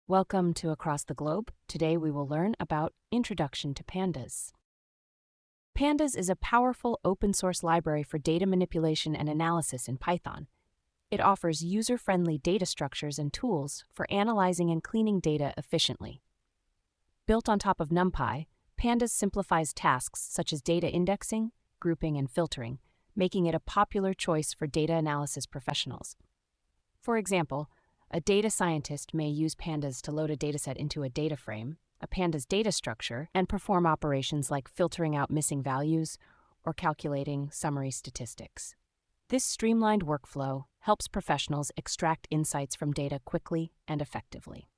Welcome to Across the Globe. Today we will learn about Introduction to Pandas. Pandas is a powerful open-source library for data manipulation and analysis in Python. It offers user-friendly data structures and tools for analyzing and cleaning data efficiently. Built on top of NumPy, Pandas simplifies tasks such as data indexing, grouping, and filtering, making it a popular choice for data analysis professionals. For example, a data scientist may use Pandas to load a dataset into a DataFrame, a Pandas data structure, and perform operations like filtering out missing values or calculating summary statistics. This streamlined workflow helps professionals extract insights from data quickly and effectively.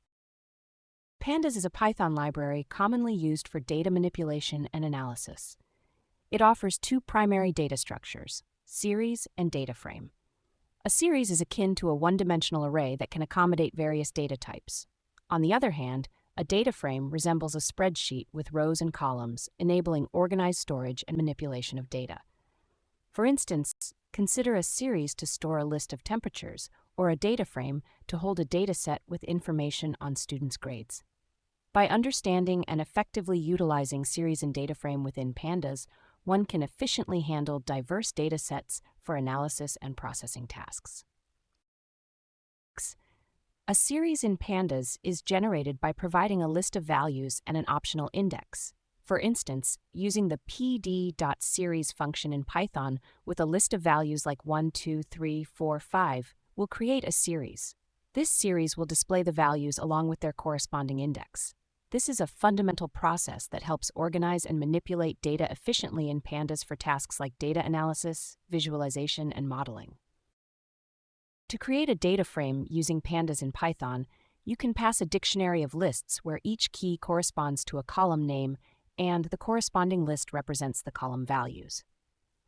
Pandas is a Python library commonly used for data manipulation and analysis. It offers two primary data structures, series and DataFrame. A series is akin to a one-dimensional array that can accommodate various data types. On the other hand, a data frame resembles a spreadsheet with rows and columns, enabling organized storage and manipulation of data. For instance, consider a series to store a list of temperatures, or a data frame to hold a dataset with information on students' grades. By understanding and effectively utilizing series and data frame within Pandas, one can efficiently handle diverse datasets for analysis and processing tasks. A series in Pandas is generated by providing a list of values and an optional index. For instance, using the pd.series function in Python with a list of values like 1, 2, 3, 4, 5 will create a series. This series will display the values along with their corresponding index. This is a fundamental process that helps organize and manipulate data efficiently in Pandas for tasks like data analysis, visualization, and modeling. To create a data frame using Pandas in Python, you can pass a dictionary of lists where each key corresponds to a column name and the corresponding list represents the column values.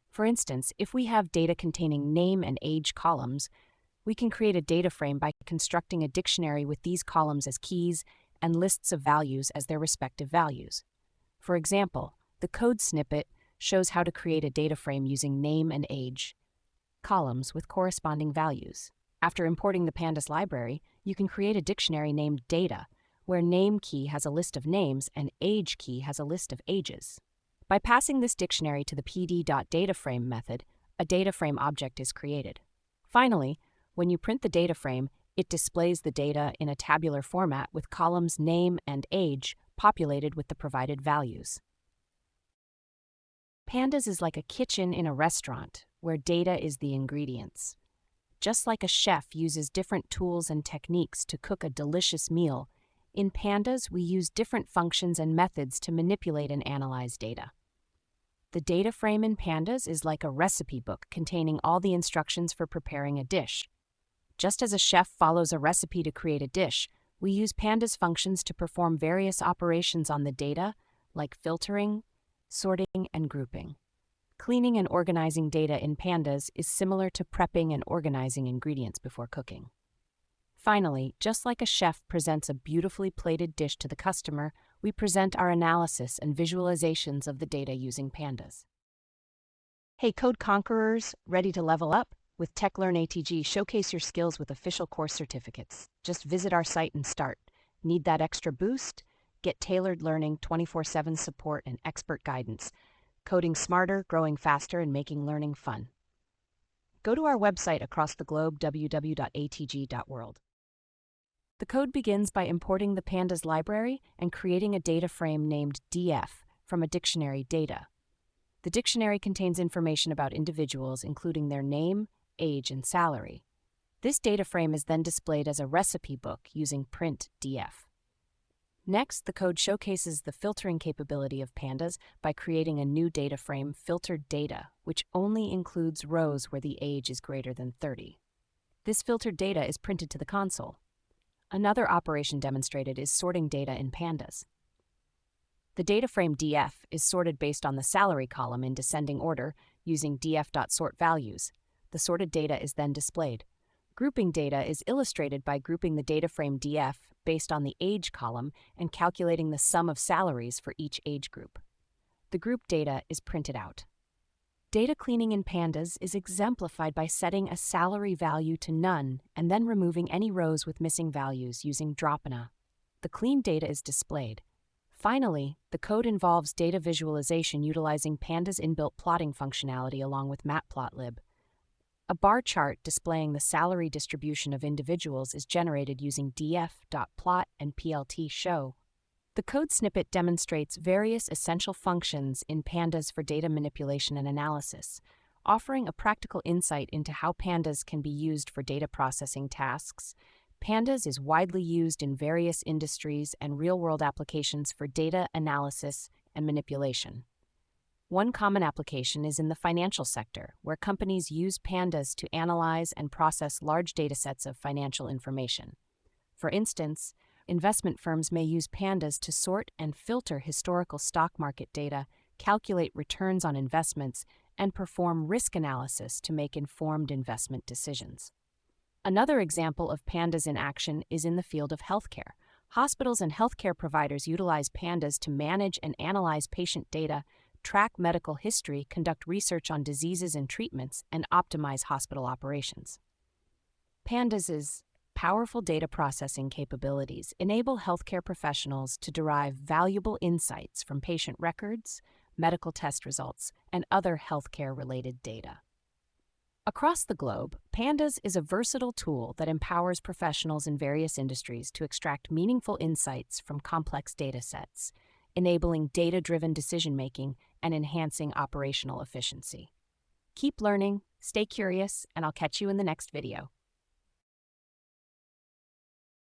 For instance, if we have data containing name and age columns, we can create a data frame by constructing a dictionary with these columns as keys and lists of values as their respective values. For example, the code snippet shows how to create a data frame using name and age columns with corresponding values. After importing the Pandas library, you can create a dictionary named data, where name key has a list of names and age key has a list of ages. By passing this dictionary to the pd.dataframe method, a data frame object is created. Finally, when you print the data frame, it displays the data in a tabular format with columns name and age populated with the provided values. Pandas is like a kitchen in a restaurant where data is the ingredients. Just like a chef uses different tools and techniques to cook a delicious meal, in Pandas we use different functions and methods to manipulate and analyze data. The data frame in Pandas is like a recipe book containing all the instructions for preparing a dish. Just as a chef follows a recipe to create a dish, we use Pandas functions to perform various operations on the data, like filtering, sorting, and grouping. Cleaning and organizing data in Pandas is similar to prepping and organizing ingredients before cooking. Finally, just like a chef presents a beautifully plated dish to the customer, we present our analysis and visualizations of the data using Pandas. Hey, Code Conquerors, ready to level up? With TechLearn ATG, showcase your skills with official course certificates. Just visit our site and start. Need that extra boost? Get tailored learning, 24/7 support, and expert guidance. Coding smarter, growing faster, and making learning fun. Go to our website across the globe, www.atg.world. The code begins by importing the Pandas library and creating a data frame named df from a dictionary data. The dictionary contains information about individuals, including their name, age, and salary. This data frame is then displayed as a recipe book using print.df. Next, the code showcases the filtering capability of Pandas by creating a new data frame, filtered data, which only includes rows where the age is greater than 30. This filtered data is printed to the console. Another operation demonstrated is sorting data in Pandas. The data frame df is sorted based on the salary column in descending order using df.sortValues. The sorted data is then displayed. Grouping data is illustrated by grouping the data frame df based on the age column and calculating the sum of salaries for each age group. The group data is printed out. Data cleaning in Pandas is exemplified by setting a salary value to none and then removing any rows with missing values using dropna. the clean data is displayed. Finally, the code involves data visualization utilizing Pandas' inbuilt plotting functionality along with Matplotlib. A bar chart displaying the salary distribution of individuals is generated using df.plot and plt_show. The code snippet demonstrates various essential functions in Pandas for data manipulation and analysis, offering a practical insight into how Pandas can be used for data processing tasks. Pandas is widely used in various industries and real-world applications for data analysis and manipulation. One common application is in the financial sector, where companies use Pandas to analyze and process large datasets of financial information. For instance, investment firms may use Pandas to sort and filter historical stock market data, calculate returns on investments, and perform risk analysis to make informed investment decisions. Another example of Pandas in action is in the field of healthcare. Hospitals and healthcare providers utilize Pandas to manage and analyze patient data, track medical history, conduct research on diseases and treatments, and optimize hospital operations. Pandas' powerful data processing capabilities enable healthcare professionals to derive valuable insights from patient records, medical test results, and other healthcare-related data. Across the globe, Pandas is a versatile tool that empowers professionals in various industries to extract meaningful insights from complex data sets, enabling data-driven decision-making and enhancing operational efficiency. Keep learning, stay curious, and I'll catch you in the next video.